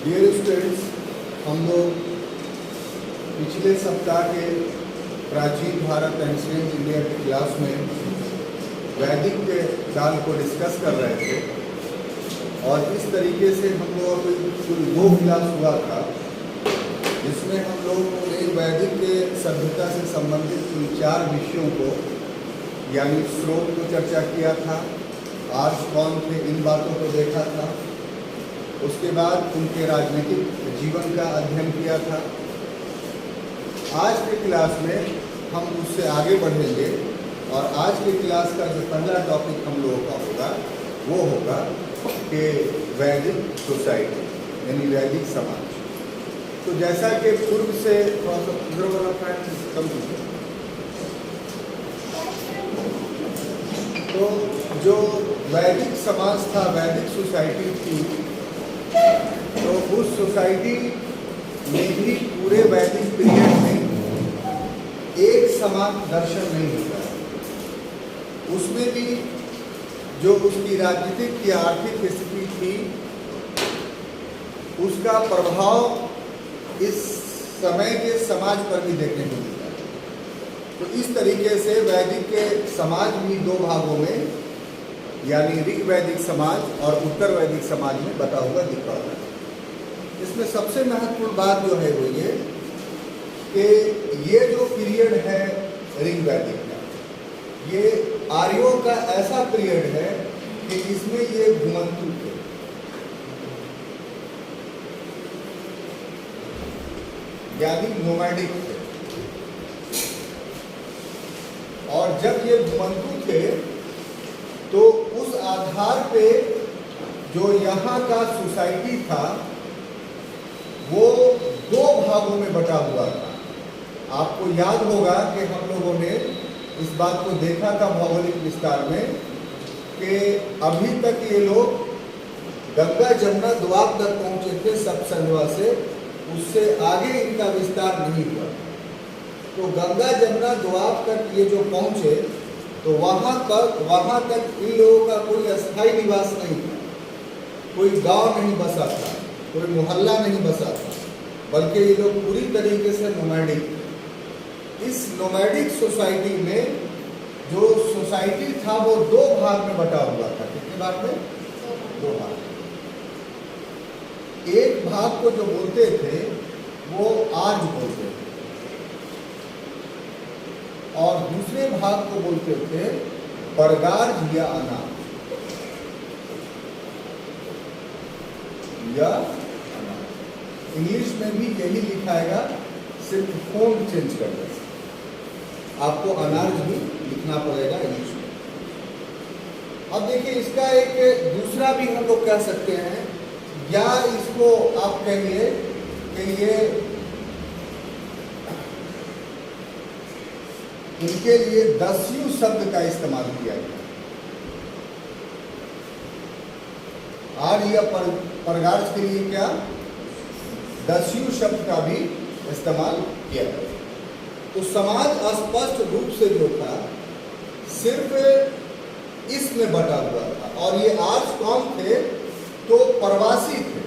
Dear students, हम लोग पिछले सप्ताह के प्राचीन भारत एंशिएंट इंडिया की क्लास में वैदिक के काल को डिस्कस कर रहे थे और इस तरीके से हम लोगों को कुल 2 क्लास हुआ था, जिसमें हम लोग ने वैदिक के सभ्यता से संबंधित कुल 4 विषयों को यानी स्रोत को चर्चा किया था, आर्ष कौन थे इन बातों को देखा था, उसके बाद उनके राजनीतिक जीवन का अध्ययन किया था। आज के क्लास में हम उससे आगे बढ़ेंगे और आज की क्लास का जो पहला टॉपिक हम लोगों का होगा वो होगा कि वैदिक सोसाइटी यानी वैदिक समाज। तो जैसा कि पूर्व से थोड़ा सा उधर वाला फ्रेंड्स कम कीजिए, तो जो वैदिक समाज था, वैदिक सोसाइटी थी, तो उस सोसाइटी में भी पूरे वैदिक पीरियड में एक समान दर्शन नहीं होता है। उसमें भी जो उसकी राजनीतिक या आर्थिक स्थिति थी उसका प्रभाव इस समय के समाज पर भी देखने को मिलता है। तो इस तरीके से वैदिक के समाज भी 2 भागों में यानी ऋग वैदिक समाज और उत्तर वैदिक समाज में बटा हुआ दिख रहा है। इसमें सबसे महत्वपूर्ण बात जो है वो ये कि ये जो पीरियड है ऋग वैदिक का, ये आर्यों का ऐसा पीरियड है कि इसमें ये घुमंतु थे। यानी नोमैडिक थे, और जब ये घुमंतु थे तो उस आधार पे जो यहाँ का सोसाइटी था वो 2 भागों में बटा हुआ था। आपको याद होगा कि हम लोगों ने इस बात को देखा था भौगोलिक विस्तार में कि अभी तक ये लोग गंगा जमुना द्वाब तक पहुंचे थे सप्तसंजवा से, उससे आगे इनका विस्तार नहीं हुआ। तो गंगा जमुना द्वाब तक ये जो पहुंचे तो वहाँ तक इन लोगों का कोई अस्थायी निवास नहीं था, कोई गांव नहीं बसा था, कोई मोहल्ला नहीं बसा था, बल्कि ये लोग पूरी तरीके से नोमैडिक थे। इस नोमैडिक सोसाइटी में जो सोसाइटी था वो 2 भाग में बटा हुआ था। कितने भाग में? 2 भाग। एक भाग को जो बोलते थे वो आर्ज बोलते थे और दूसरे भाग को बोलते थे परगार्ज या अनाज या अनाज। इंग्लिश में भी यही लिखाएगा, सिर्फ फोन चेंज कर दे, आपको अनाज भी लिखना पड़ेगा इंग्लिश में। अब देखिए, इसका एक दूसरा भी हम लोग कह सकते हैं, या इसको आप कहिए कि ये इनके लिए दस्यु शब्द का इस्तेमाल किया गया। आर्य या परगार्ज के लिए क्या दस्यु शब्द का भी इस्तेमाल किया गया। तो समाज स्पष्ट रूप से जो था सिर्फ इसमें बटा हुआ था, और ये आर्य कौन थे? तो प्रवासी थे।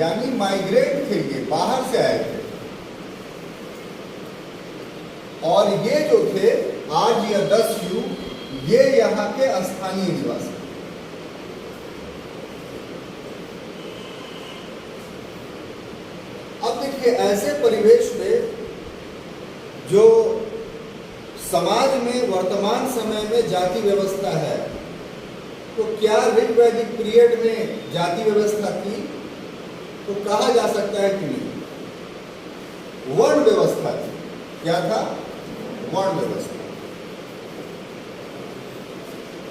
यानी माइग्रेट थे, ये बाहर से आए थे, और ये जो थे आर्य या दस्यु ये यहाँ के स्थानीय निवासी। अब देखिए, ऐसे परिवेश में जो समाज में वर्तमान समय में जाति व्यवस्था है, तो क्या ऋग वैदिक पीरियड में जाति व्यवस्था थी? तो कहा जा सकता है कि नहीं, वर्ण व्यवस्था थी। क्या था? वर्ण व्यवस्था।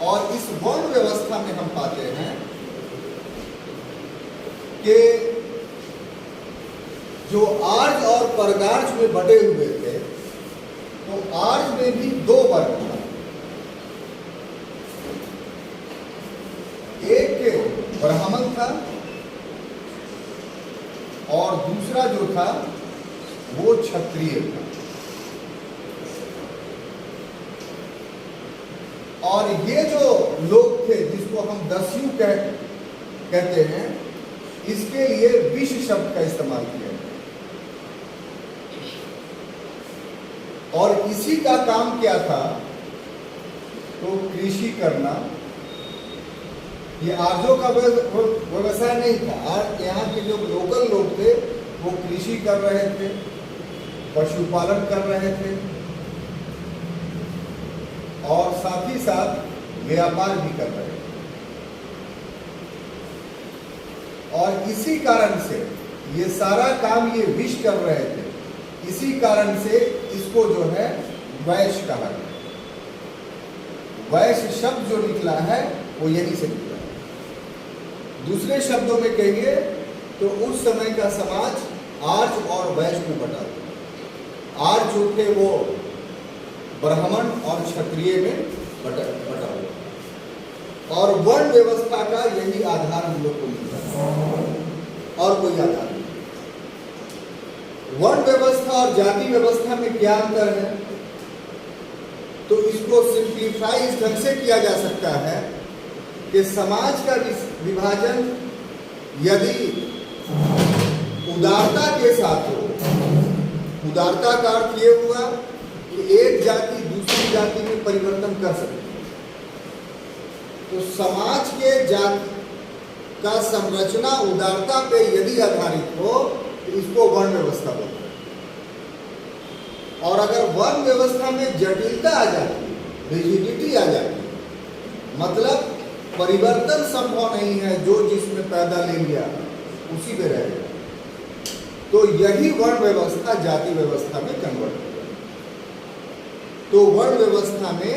और इस वर्ण व्यवस्था में हम पाते हैं कि जो आर्य और परगार्ज में बटे हुए थे, तो आर्य में भी 2 वर्ग था। एक ब्राह्मण था और दूसरा जो था वो क्षत्रिय था। और ये जो लोग थे जिसको हम दस्यु कहते हैं, इसके लिए विष शब्द का इस्तेमाल किया गया। और इसी का काम क्या था? तो कृषि करना। ये आर्यों का व्यवसाय नहीं था। यहाँ के जो लोकल लोग थे वो कृषि कर रहे थे, पशुपालन कर रहे थे और साथ ही साथ व्यापार भी कर रहे थे। और इसी कारण से ये सारा काम ये विष कर रहे थे। इसी कारण से इसको जो है वैश्य कहा गया। वैश्य शब्द जो निकला है वो यही से निकला है। दूसरे शब्दों में कहिए तो उस समय का समाज आर्य और वैश्य में बटा हुआ। आर्य जो थे वो ब्राह्मण और क्षत्रिय में बटा हुआ। और वर्ण व्यवस्था का यही आधार हम लोग को मिलता है और कोई आधार नहीं। वर्ण व्यवस्था और जाति व्यवस्था में क्या अंतर है? तो इसको सिंप्लीफाई इस ढंग से किया जा सकता है कि समाज का विभाजन यदि उदारता के साथ हो, उदारता का अर्थ ये हुआ कि एक जाति दूसरी जाति में परिवर्तन कर सकती है। तो समाज के जाति का संरचना उदारता पे यदि आधारित हो तो इसको वर्ण व्यवस्था बोलते हैं। और अगर वर्ण व्यवस्था में जटिलता आ जाती है, रिजिडिटी आ जाती है, मतलब परिवर्तन संभव नहीं है, जो जिसमें पैदा ले लिया उसी में रहेगा, तो यही वर्ण व्यवस्था जाति व्यवस्था में कन्वर्ट हो जाए। तो वर्ण व्यवस्था में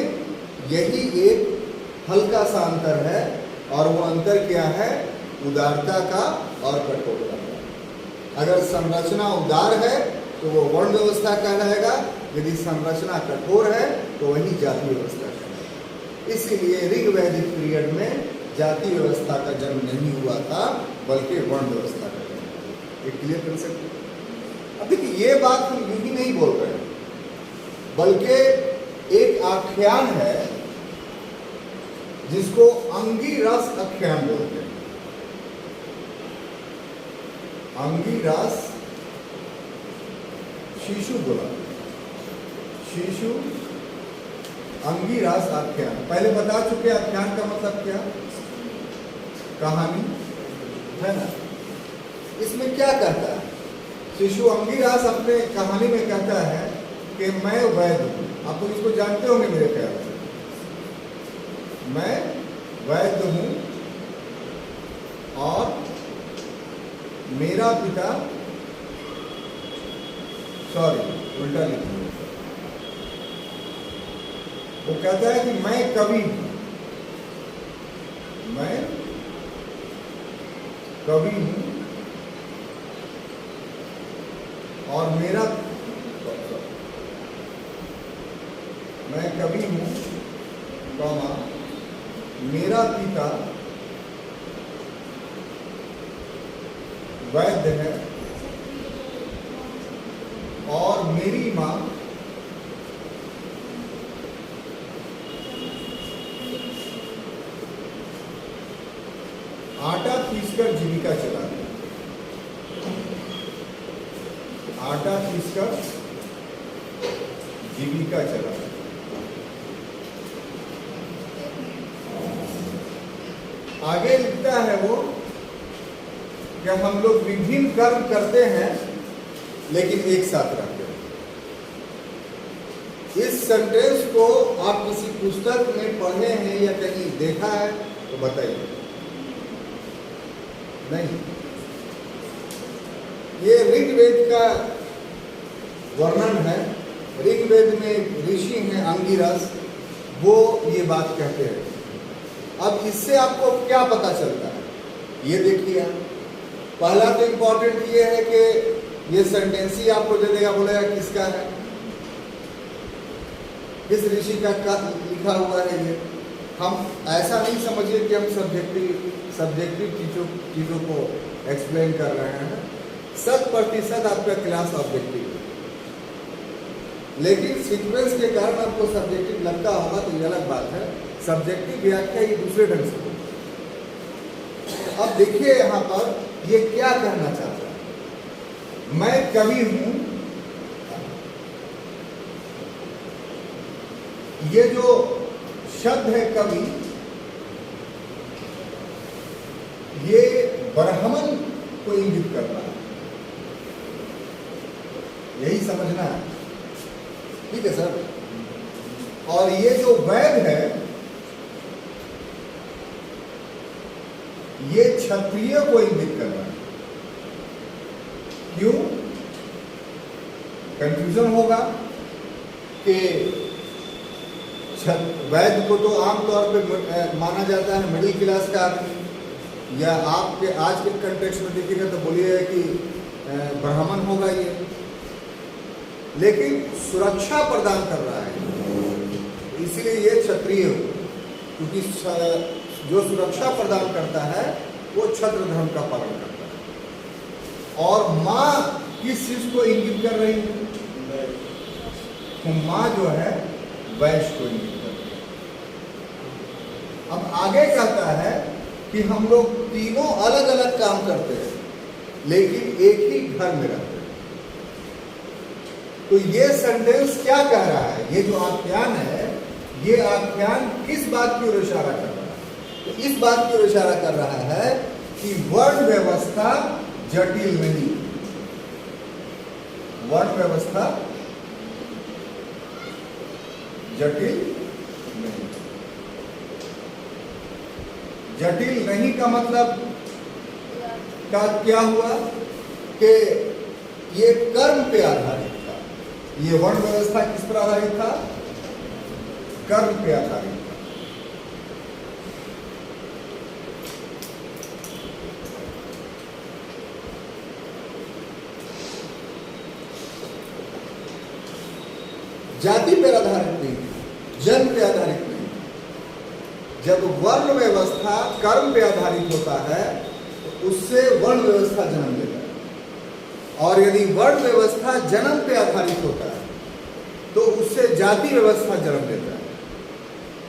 यही एक हल्का सा अंतर है। और वो अंतर क्या है? उदारता का और कठोरता का। अगर संरचना उदार है तो वो वर्ण व्यवस्था कहलाएगा, यदि संरचना कठोर है तो वही जाति व्यवस्था कहलाएगा। इसीलिए ऋग वैदिक पीरियड में जाति व्यवस्था का जन्म नहीं हुआ था, बल्कि वर्ण व्यवस्था का जन्म। ये क्लियर कर सकते? अब देखिए, ये बात हम यूं ही नहीं बोल रहे हैं, बल्कि एक आख्यान है जिसको अंगिरस आख्यान बोलते हैं। अंगिरस शिशु बोला, शिशु अंगिरस आख्यान। पहले बता चुके आख्यान का मतलब क्या? कहानी है ना। इसमें क्या कहता है? शिशु अंगिरस अपने कहानी में कहता है कि मैं वैद्य हूं। आप तो इसको जानते होंगे मेरे ख्याल से। मैं वैद्य हूं और मेरा पिता, सॉरी उल्टा लिखा, वो कहता है कि मैं कवि हूं, मैं कवि हूं और मेरा, मैं कवि हूं कौमा मेरा पिता वैद्य है और मेरी मां आटा पीसकर जीविका चलाती है। आटा पीसकर जीविका चलाती है। आगे लिखता है वो कि हम लोग विभिन्न कर्म करते हैं लेकिन एक साथ रहते हैं। इस सेंटेंस को आप किसी पुस्तक में पढ़े हैं या कहीं देखा है तो बताइए। नहीं, ये ऋग्वेद का वर्णन है। ऋग्वेद में ऋषि हैं अंगिरस, वो ये बात कहते हैं। अब इससे आपको क्या पता चलता है? ये देखिए, पहला तो इंपॉर्टेंट ये है कि ये सेंटेंस ही आपको दे देगा, बोलेगा किसका है, किस ऋषि का लिखा हुआ है। ये हम ऐसा नहीं समझिए कि हम सब्जेक्टिव चीज़ों को एक्सप्लेन कर रहे हैं। 100% आपका क्लास ऑब्जेक्टिव है, लेकिन सीक्वेंस के कारण आपको सब्जेक्टिव लगता होगा तो ये अलग बात है। सब्जेक्टिव व्याख्या ये दूसरे ढंग से होगी। अब देखिए यहां पर ये क्या कहना चाहता है, मैं कवि हूं। ये जो शब्द है कवि, ये ब्राह्मण को इंगित कर रहा है, यही समझना है, ठीक है सर। और ये जो वैद है ये क्षत्रिय को इंगित कर रहा है। क्यों? कंफ्यूजन होगा कि वैद को तो आमतौर पे माना जाता है मिडिल क्लास का आदमी, या आपके आज के कंटेक्स्ट में देखिएगा तो बोलिए कि ब्राह्मण होगा ये, लेकिन सुरक्षा प्रदान कर रहा है इसीलिए ये क्षत्रिय हो, क्योंकि जो सुरक्षा प्रदान करता है वो क्षत्र धर्म का पालन करता है। और माँ किस चीज को इंगित कर रही है? तो माँ जो है वैश्य को इंगित कर रही है। अब आगे कहता है कि हम लोग तीनों अलग अलग काम करते हैं लेकिन एक ही घर में रहते हैं। तो ये सेंटेंस क्या कह रहा है? ये जो आख्यान है, ये आख्यान किस बात की ओर इशारा कर रहा है? तो इस बात की ओर इशारा कर रहा है कि वर्ण व्यवस्था जटिल नहीं, वर्ण व्यवस्था जटिल नहीं। जटिल नहीं का मतलब का क्या हुआ कि ये कर्म पे आधारित था। ये वर्ण व्यवस्था किस पर आधारित था? कर्म पे आधारित था। जाति पर आधारित नहीं, जन्म पे आधारित नहीं। जब वर्ण व्यवस्था कर्म पे आधारित होता है तो उससे वर्ण व्यवस्था जन्म लेता है, और यदि वर्ण व्यवस्था जन्म पे आधारित होता है तो उससे जाति व्यवस्था जन्म लेता है,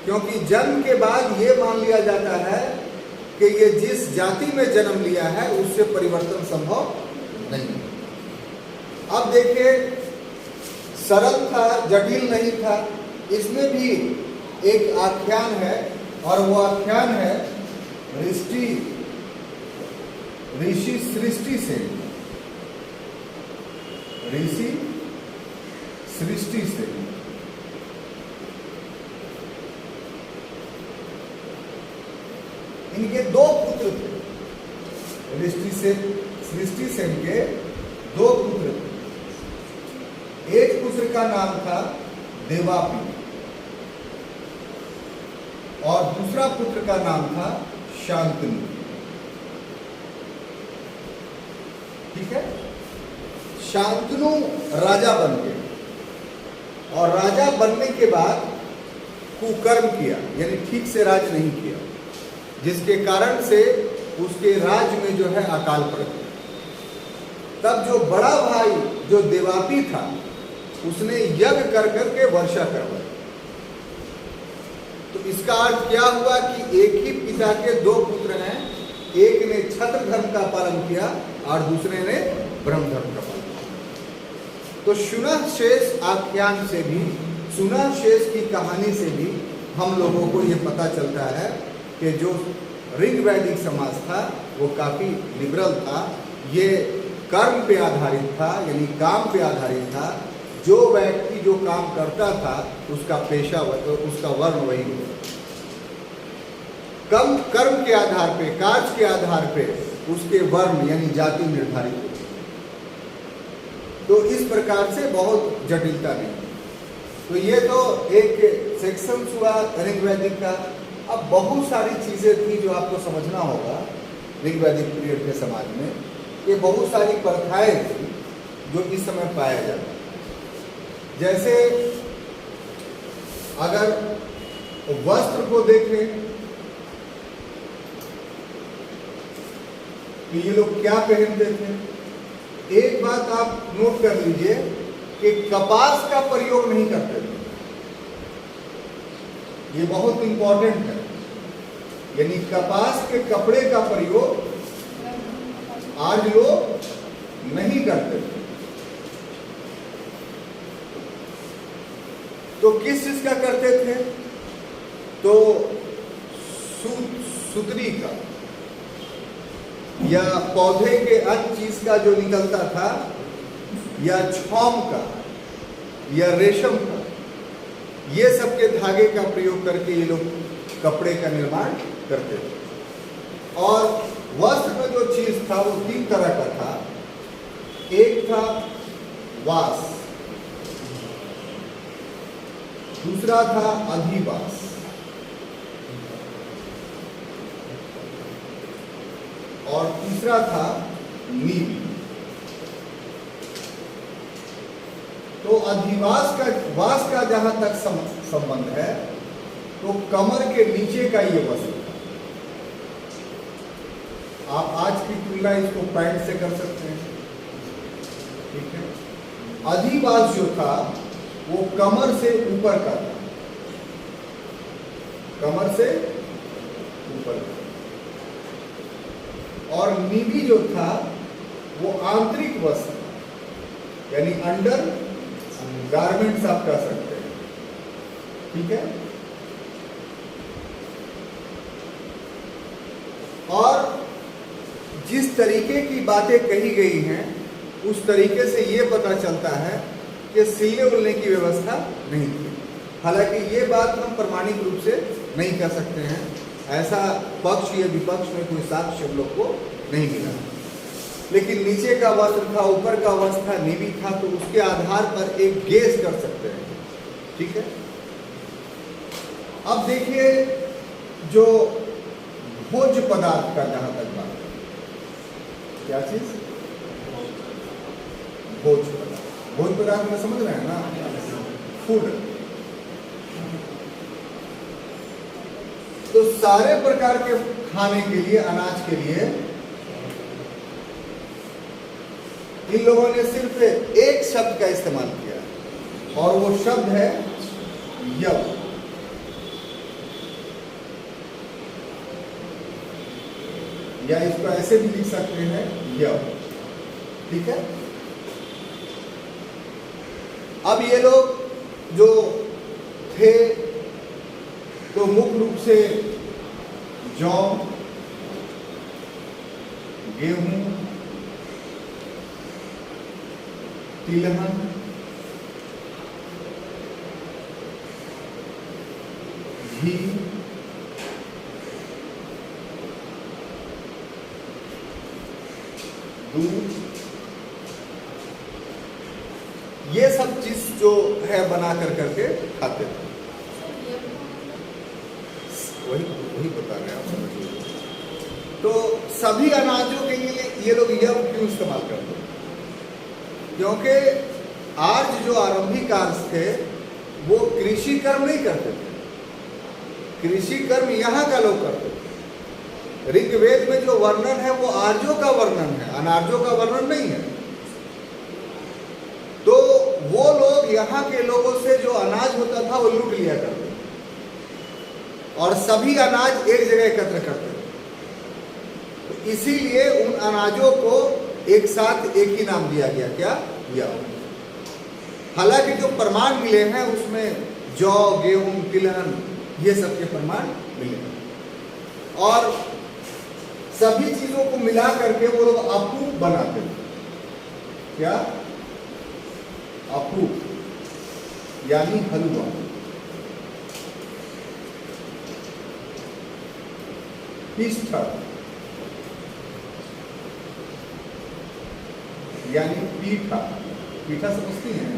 क्योंकि जन्म के बाद ये मान लिया जाता है कि ये जिस जाति में जन्म लिया है उससे परिवर्तन संभव नहीं। अब देखिए, सरल था, जटिल नहीं था, इसमें भी एक आख्यान है, और वो आख्यान है ऋषि सृष्टि से, ऋषि सृष्टि से। इनके दो पुत्र थे, सृष्टि से इनके दो पुत्र थे। एक पुत्र का नाम था देवापी और दूसरा पुत्र का नाम था शांतनु, ठीक है। शांतनु राजा बन गए, और राजा बनने के बाद कुकर्म किया, यानी ठीक से राज नहीं किया, जिसके कारण से उसके राज में जो है अकाल पड़ गया। तब जो बड़ा भाई जो देवापी था उसने यज्ञ कर करके वर्षा करवाई। तो इसका अर्थ क्या हुआ कि एक ही पिता के दो पुत्र हैं, एक ने क्षत्र धर्म का पालन किया और दूसरे ने ब्रह्म धर्म का पालन किया। तो सुनह शेष आख्यान से भी, सुनह शेष की कहानी से भी हम लोगों को ये पता चलता है कि जो ऋग वैदिक समाज था वो काफी लिबरल था। ये कर्म पे आधारित था, यानी काम पे आधारित था। जो व्यक्ति जो काम करता था उसका पेशा, उसका वर्ण वही होता। कम कर्म के आधार पे, कार्य के आधार पे उसके वर्ण यानी जाति निर्धारित होती। तो इस प्रकार से बहुत जटिलता नहीं। तो ये तो एक सेक्शन हुआ ऋग वैदिक का। अब बहुत सारी चीजें थी जो आपको समझना होगा ऋग वैदिक पीरियड के समाज में। ये बहुत सारी प्रथाएं थी जो इस समय पाया जाता। जैसे अगर वस्त्र को देखें तो ये लोग क्या पहनते थे। एक बात आप नोट कर लीजिए कि कपास का प्रयोग नहीं करते थे। ये बहुत इंपॉर्टेंट है। यानी कपास के कपड़े का प्रयोग आज लोग नहीं करते थे। तो किस चीज का करते थे? तो सुतरी का या पौधे के अन्य चीज का जो निकलता था, या छौम का या रेशम का, ये सब के धागे का प्रयोग करके ये लोग कपड़े का निर्माण करते थे। और वस्त्र में जो चीज था वो 3 तरह का था। एक था वास, दूसरा था अधिवास, और तीसरा था नीवी। तो अधिवास का जहां तक संबंध है, तो कमर के नीचे का ये वस्त्र था। आप आज की तुलना इसको पैंट से कर सकते हैं, ठीक है। अधिवास जो था वो कमर से ऊपर का था, कमर से ऊपर का। और नीवी जो था वो आंतरिक वस्त्र, यानी अंडर गारमेंट्स आप कह सकते हैं, ठीक है। और जिस तरीके की बातें कही गई हैं उस तरीके से ये पता चलता है कि सिलने उलने की व्यवस्था नहीं थी। हालांकि ये बात हम प्रमाणिक रूप से नहीं कह सकते हैं, ऐसा पक्ष या विपक्ष में कोई साक्ष्य हम लोग को नहीं मिला। लेकिन नीचे का वस्त्र था, ऊपर का वस्त्र था, नीवी था, तो उसके आधार पर एक गेस कर सकते हैं, ठीक है। अब देखिए, जो भोज्य पदार्थ का जहां तक बात है, क्या चीज? भोज्य पदार्थ। भोज्य पदार्थ में समझ रहे हैं ना, फूड। तो सारे प्रकार के खाने के लिए, अनाज के लिए इन लोगों ने सिर्फ एक शब्द का इस्तेमाल किया, और वो शब्द है यव। या इसको ऐसे भी लिख सकते हैं, यव, ठीक है। अब ये लोग जो थे तो मुख्य रूप से जौ, गेहूं, तिलहन, घी, दूध, ये सब चीज जो है बना कर करके खाते थे। वही बता रहे हैं आप, समझिए। तो सभी अनाजों के लिए ये लोग यव क्यों इस्तेमाल करते हैं? क्योंकि आज जो आरंभिक कार्य थे वो कृषि कर्म नहीं करते थे, कृषि कर्म यहाँ का लोग करते थे। ऋग्वेद में जो वर्णन है वो आर्यों का वर्णन है, अनार्यों का वर्णन नहीं है। तो वो लोग यहाँ के लोगों से जो अनाज होता था वो लूट लिया करते थे, और सभी अनाज एक जगह एकत्र करते थे। तो इसीलिए उन अनाजों को एक साथ एक ही नाम दिया गया, क्या? यव। हालांकि जो प्रमाण मिले हैं उसमें जौ, गेहूं, तिलहन, ये सब के प्रमाण मिले, और सभी चीजों को मिला करके वो लोग अपू बनाते थे। क्या? अपू यानी हलवा। पिष्ठा यानी पीठा। पीठा समझती हैं?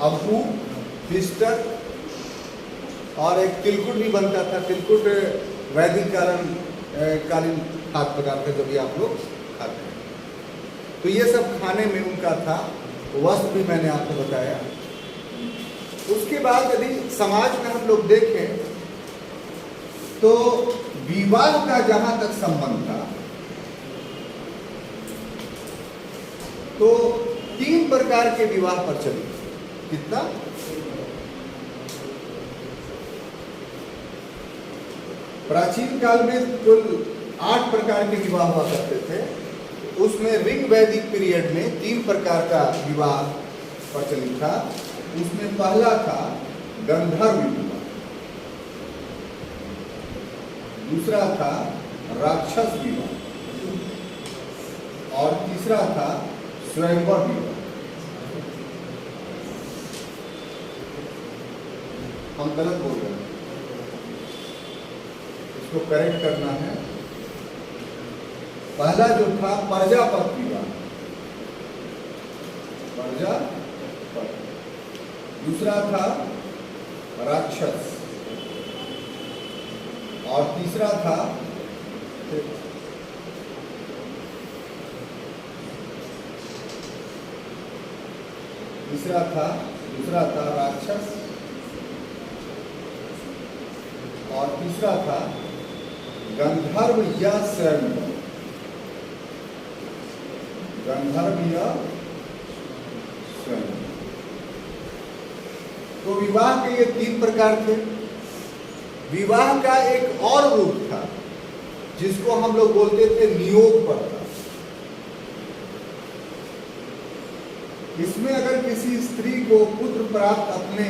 अबू, पिष्टक, और एक तिलकुट भी बनता था। तिलकुट वैदिक कालीन खाद्य पदार्थ है जो भी आप लोग खाते हैं। तो ये सब खाने में उनका था। वस्त्र भी मैंने आपको बताया। उसके बाद यदि समाज में हम लोग देखें तो विवाह का जहां तक संबंध था तो 3 प्रकार के विवाह प्रचलित। कितना? प्राचीन काल में कुल 8 प्रकार के विवाह हुआ करते थे। उसमें ऋग वैदिक पीरियड में 3 प्रकार का विवाह प्रचलित था। उसमें पहला था गंधर्व विवाह, दूसरा था राक्षस विवाह और तीसरा था स्वयंवर विवाह। हम गलत बोल रहे हैं, इसको करेक्ट करना है। पहला जो था प्रजापत विवाह, प्रजापत। दूसरा था राक्षस और तीसरा था दूसरा था राक्षस और तीसरा था गंधर्व या स्वयंवर। गंधर्व या स्वयंवर। तो विवाह के ये 3 प्रकार थे। विवाह का एक और रूप था जिसको हम लोग बोलते थे नियोग प्रथा। इसमें अगर किसी स्त्री को पुत्र प्राप्त अपने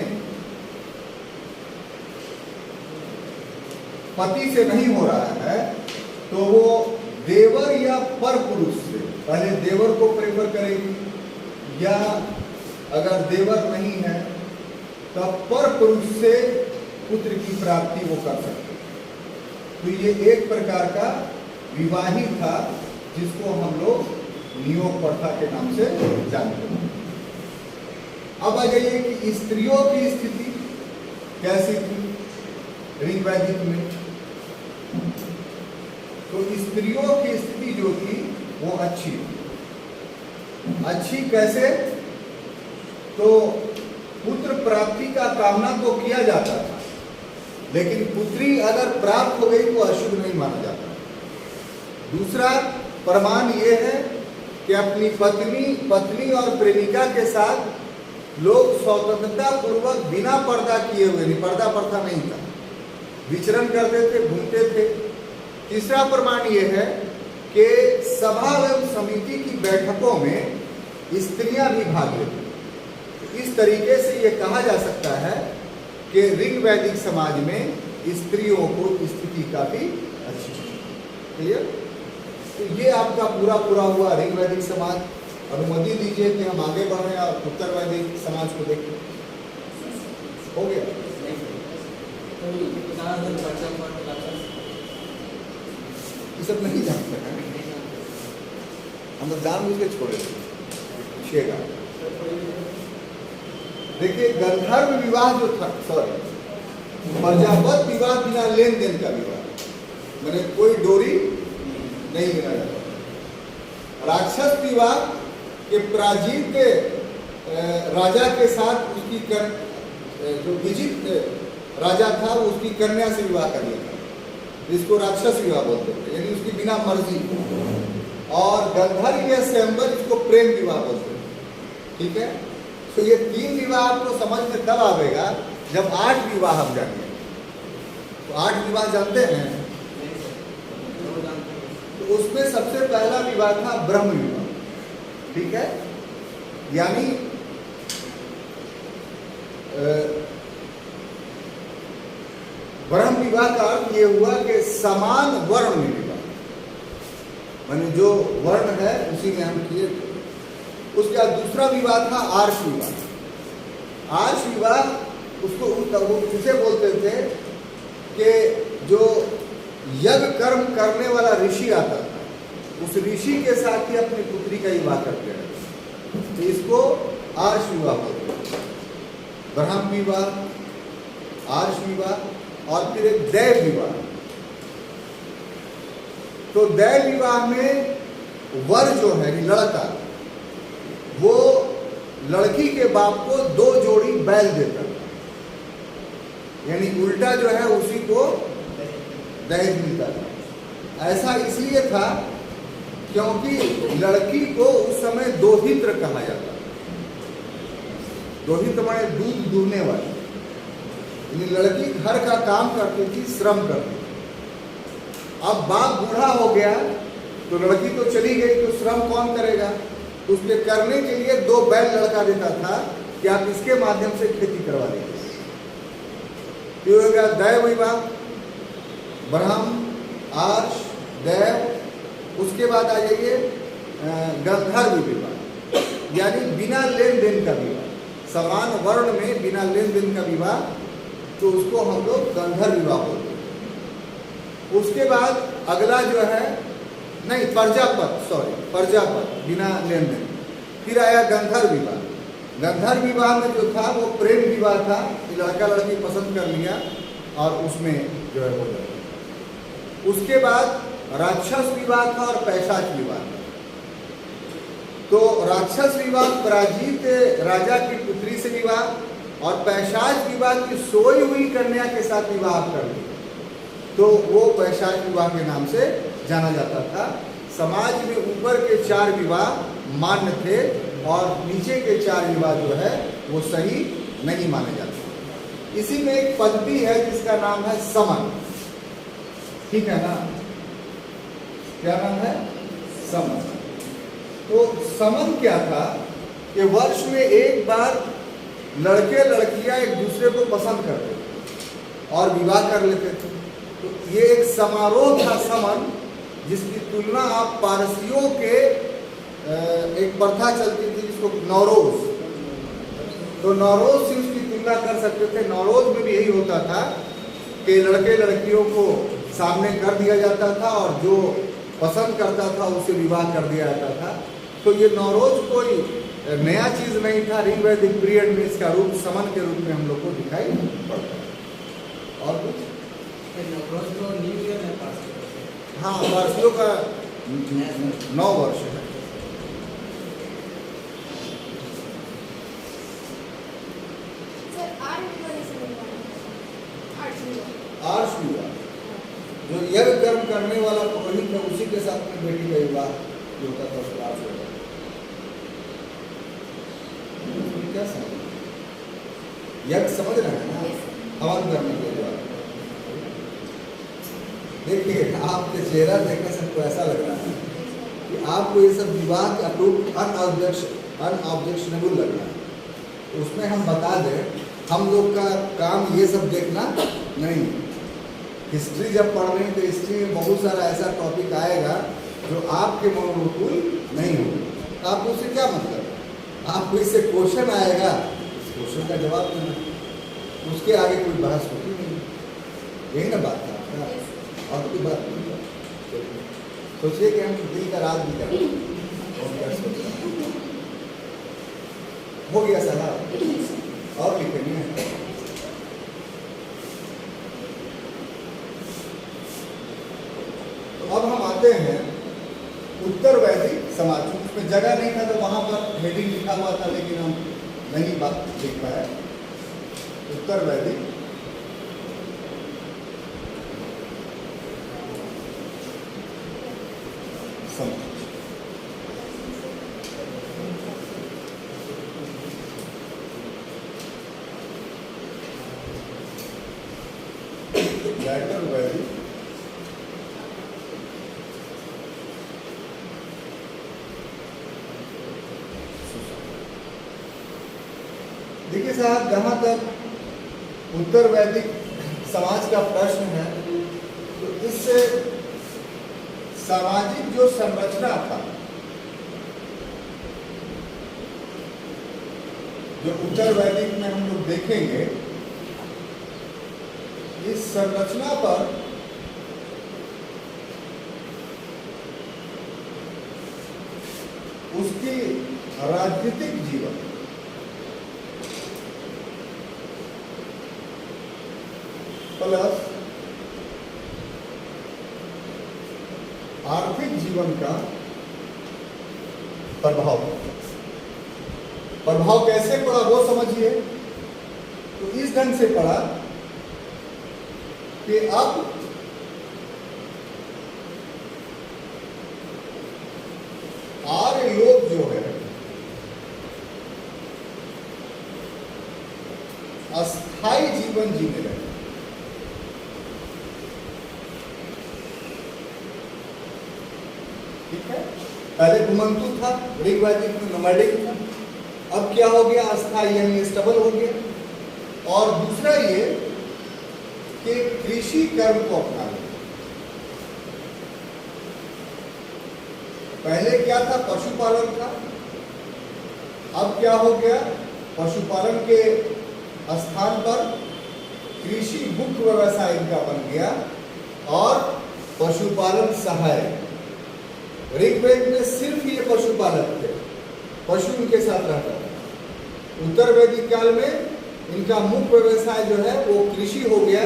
पति से नहीं हो रहा है तो वो देवर या पर पुरुष से, पहले देवर को प्रेफर करेगी, या अगर देवर नहीं है तो पर पुरुष से पुत्र की प्राप्ति वो कर सकते। तो ये एक प्रकार का विवाह ही था जिसको हम लोग नियोग प्रथा के नाम से जानते हैं। अब आ जाइए कि स्त्रियों की स्थिति कैसी थी ऋग वैदिक में। तो स्त्रियों की स्थिति जो थी वो अच्छी थी। अच्छी कैसे? तो पुत्र प्राप्ति का कामना तो किया जाता था, लेकिन पुत्री अगर प्राप्त हो गई तो अशुभ नहीं माना जाता। दूसरा प्रमाण ये है कि अपनी पत्नी और प्रेमिका के साथ लोग स्वतंत्रता पूर्वक बिना पर्दा किए हुए, नहीं पर्दा प्रथा नहीं था, विचरण करते थे, घूमते थे। तीसरा प्रमाण ये है कि सभा एवं समिति की बैठकों में स्त्रियां भी भाग लेती। इस तरीके से ये कहा जा सकता है कि ऋग वैदिक समाज में स्त्रियों को स्थिति काफी अच्छी। क्लियर? तो ये आपका पूरा हुआ ऋग वैदिक समाज। अनुमति दीजिए कि हम आगे बढ़ें और उत्तर वैदिक समाज को देखें। हो गया? ये सब नहीं जानते हैं, हम तो जानबूझ के छोड़े पूछिएगा। देखिए गंधर्व विवाह जो था, प्रजापत विवाह बिना लेन देन का विवाह, मैंने कोई डोरी नहीं मिला जाता। राक्षस विवाह के प्राचीन राजा के साथ उसकी जो इजिप्ट राजा था उसकी कन्या से विवाह कर लिया था, जिसको राक्षस विवाह बोलते थे, यानी उसकी बिना मर्जी। और गंधर्व या स्वयंवर इसको प्रेम विवाह बोलते थे। ठीक है? तो ये 3 विवाह आपको समझ में तब आवेगा जब 8 विवाह हम जानेंगे। तो 8 विवाह जानते हैं? तो उसमें सबसे पहला विवाह था ब्रह्म विवाह। ठीक है? यानी ब्रह्म विवाह का अर्थ ये हुआ कि समान वर्ण में विवाह, माने जो वर्ण है उसी में हम किए थे। उसके बाद दूसरा विवाह था आर्ष विवाह। आर्ष विवाह उसको किसे बोलते थे कि जो यज्ञ कर्म करने वाला ऋषि आता था, उस ऋषि के साथ ही अपनी पुत्री का विवाह करते हैं, तो इसको आर्ष विवाह बोलते हैं। ब्रह्म विवाह, आर्ष विवाह और फिर एक दैव विवाह। तो दैव विवाह में वर जो है लड़का, वो लड़की के बाप को 2 जोड़ी बैल देता था, यानी उल्टा जो है उसी को दहेज मिलता था। ऐसा इसलिए था क्योंकि लड़की को उस समय दोहित्र कहा जाता था। रोहित माने दूध दूहने वाली, यानी लड़की घर का काम करती थी, श्रम करती थी। अब बाप बूढ़ा हो गया तो लड़की तो चली गई, तो श्रम कौन करेगा? तो उसके करने के लिए 2 बैल लड़का देता था कि आप इसके माध्यम से खेती करवा देंगे। तो हो गया दैव विवाह, ब्रह्म, आर्ष, दैव। उसके बाद आ जाइए गंधर्व विवाह, यानी बिना लेन देन का विवाह, समान वर्ण में बिना लेन देन का विवाह, तो उसको हम लोग गंधर्व विवाह बोलते हैं। उसके बाद अगला जो है नहीं प्रजापत, प्रजापत बिना लेन देन। फिर आया गंधर्व विवाह। गंधर्व विवाह में जो था वो प्रेम विवाह था, लड़का लड़की पसंद कर लिया और उसमें जो है हो गया। उसके बाद राक्षस विवाह था और पैशाच विवाह था। तो राक्षस विवाह पराजित राजा की पुत्री से विवाह और पैशाच विवाह की सोई हुई कन्या के साथ विवाह कर लिया, तो वो पैशाच विवाह के नाम से जाना जाता था। समाज में ऊपर के 4 विवाह मान्य थे और नीचे के 4 विवाह जो है वो सही नहीं माने जाते। इसी में एक पद्धति है जिसका नाम है समन, ठीक है ना? क्या नाम है? समन। तो समन क्या था कि वर्ष में एक बार लड़के लड़कियां एक दूसरे को पसंद करते थे और विवाह कर लेते थे। तो ये एक समारोह था समन, जिसकी तुलना आप पारसियों के एक प्रथा चलती थी जिसको नौरोज, तो नौरोज से उसकी तुलना कर सकते थे। नौरोज में भी यही होता था कि लड़के लड़कियों को सामने कर दिया जाता था और जो पसंद करता था उसे विवाह कर दिया जाता था। तो ये नौरोज कोई नया चीज नहीं था, ऋग्वैदिक पीरियड में इसका रूप समन के रूप में हम लोग को दिखाई पड़ता है। और कुछ नवरोज तो न्यू ईयर में पास करते हैं। हाँ, पारसियों का 9 वर्ष है। आर्ष विवाह, जो यज्ञ कर्म करने वाला पुरोहित है उसी के साथ में बेटी का विवाह जो होता था उसको आर्ष विवाह। क्या समझ, यज्ञ समझ रहे हैं ना? हवन करने के लिए। देखिए, आपके चेहरा देखने से हमको ऐसा लग रहा है कि आपको ये सब विवाह का रूप अनऑब्जेक्शनेबल लग रहा है। उसमें हम बता दें, हम लोग का काम ये सब देखना नहीं। हिस्ट्री जब पढ़ रहे हैं तो हिस्ट्री में बहुत सारा ऐसा टॉपिक आएगा जो आपके मनोनुकूल नहीं होगा। आपको उससे क्या मतलब? आपको इससे क्वेश्चन आएगा, इस क्वेश्चन का जवाब देना, उसके आगे कोई बहस होती नहीं। यही ना बात था, और कोई बात नहीं। सोचिए कि हम दिल का राज भी करें और क्या सोच हो गया साहब, और लिखेंगे। तो अब हम आते हैं उत्तर वैदिक समाज। उसमें जगह नहीं था तो वहां पर हेडिंग लिखा हुआ था, लेकिन हम नहीं बात लिख पाए। उत्तर वैदिक समाज। लैटर वैदिक देखिए साहब, जहाँ तक उत्तर वैदिक समाज का प्रश्न है, तो इससे सामाजिक जो संरचना था, जो उत्तर वैदिक में हम लोग देखेंगे, इस संरचना पर उसकी राजनीतिक जीवन, प्लस आर्थिक जीवन का प्रभाव कैसे पड़ा वो समझिए। तो इस ढंग से पड़ा कि अब आर्य लोग जो है अस्थाई जीवन जीने लगे। ठीक है, पहले घुमंतु था, ऋग्वैदिक में नोमैडिक था, अब क्या हो गया, अस्थाई यानी स्टेबल हो गया। और दूसरा ये कि कृषि कर्म को अपना लिया। पहले क्या था, पशुपालन था, अब क्या हो गया, पशुपालन के स्थान पर कृषि मुख्य व्यवसाय इनका बन गया और पशुपालन सहायक। ऋग्वेद में सिर्फ ये पशुपालक थे, पशु इनके साथ रहता था। उत्तर वैदिक काल में इनका मुख्य व्यवसाय जो है वो कृषि हो गया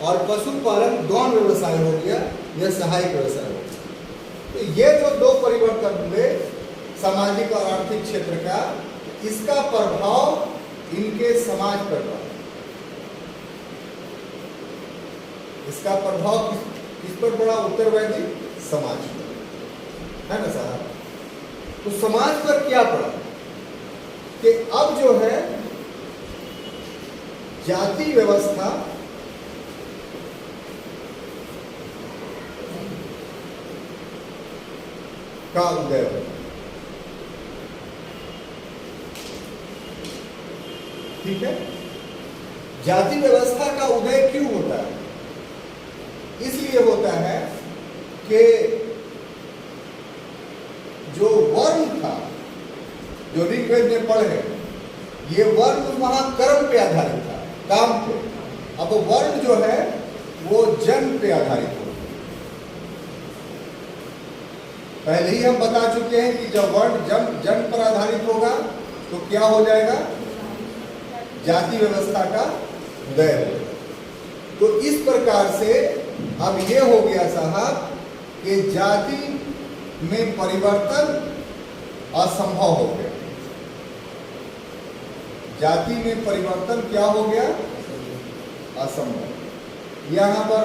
और पशुपालन गौण व्यवसाय हो गया, यह सहायक व्यवसाय हो गया। तो ये जो दो परिवर्तन हुए सामाजिक और आर्थिक क्षेत्र का, इसका प्रभाव इनके समाज पर पड़ा। इसका प्रभाव किस पर पड़ा, उत्तर वैदिक समाज पर, है ना साहब। तो समाज पर क्या पड़ा कि अब जो है जाति व्यवस्था का उदय हो। ठीक है, जाति व्यवस्था का उदय क्यों होता है, इसलिए होता है कि जो वर्ण था, जो ऋग्वेद में पढ़े, ये वर्ण वहां कर्म पे आधारित था, काम पे। अब वर्ण जो है वो जन्म पे आधारित हो। पहले ही हम बता चुके हैं कि जब वर्ण जन्म पर आधारित होगा तो क्या हो जाएगा, जाति व्यवस्था का उदय होगा। तो इस प्रकार से अब ये हो गया साहब कि जाति में परिवर्तन असंभव हो गया। जाति में परिवर्तन क्या हो गया, असंभव। यहां पर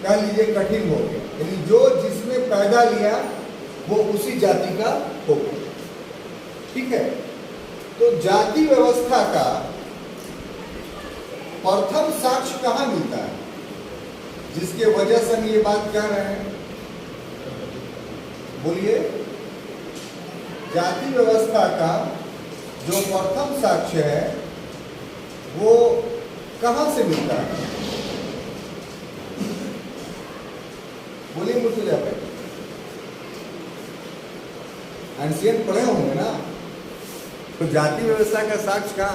कह लीजिए कठिन हो गया, यानी जो जिसमें पैदा लिया वो उसी जाति का हो गया। ठीक है, तो जाति व्यवस्था का प्रथम साक्ष्य कहां मिलता है, जिसके वजह से हम ये बात कह रहे हैं, बोलिए। जाति व्यवस्था का जो प्रथम साक्ष्य है वो कहां से मिलता है, बोलिए मुर्तजा भाई। एंशियंट पढ़े होंगे ना, तो जाति व्यवस्था का साक्ष्य का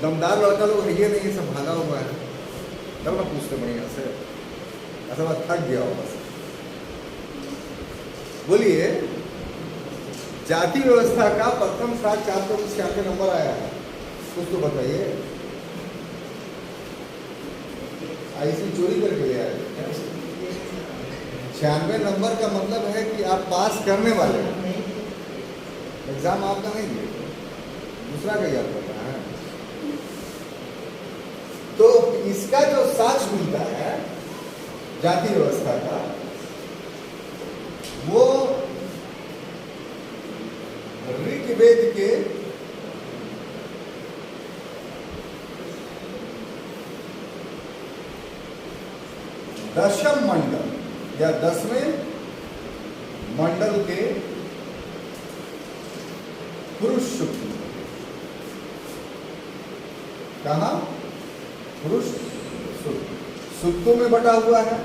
दमदार लड़का लोग है ये नहीं, सब भागा हुआ है, तब ना पूछते बढ़िया से, ऐसा बात थक गया हो बस। बोलिए, जाति व्यवस्था का प्रथम साक्ष्य आपको कुछ क्या नंबर आया है, कुछ तो बताइए। आईसी चोरी करके ले आए। 96 नंबर का मतलब है कि आप पास करने वाले हैं, एग्जाम आपका नहीं दिए, दूसरा का याद करना है। तो इसका जो साक्ष्य मिलता है जाति व्यवस्था का, वो ऋग्वेद के दशम मंडल या 10वें मंडल के पुरुष सूक्त, कहा पुरुष सूक्तों में बटा हुआ है।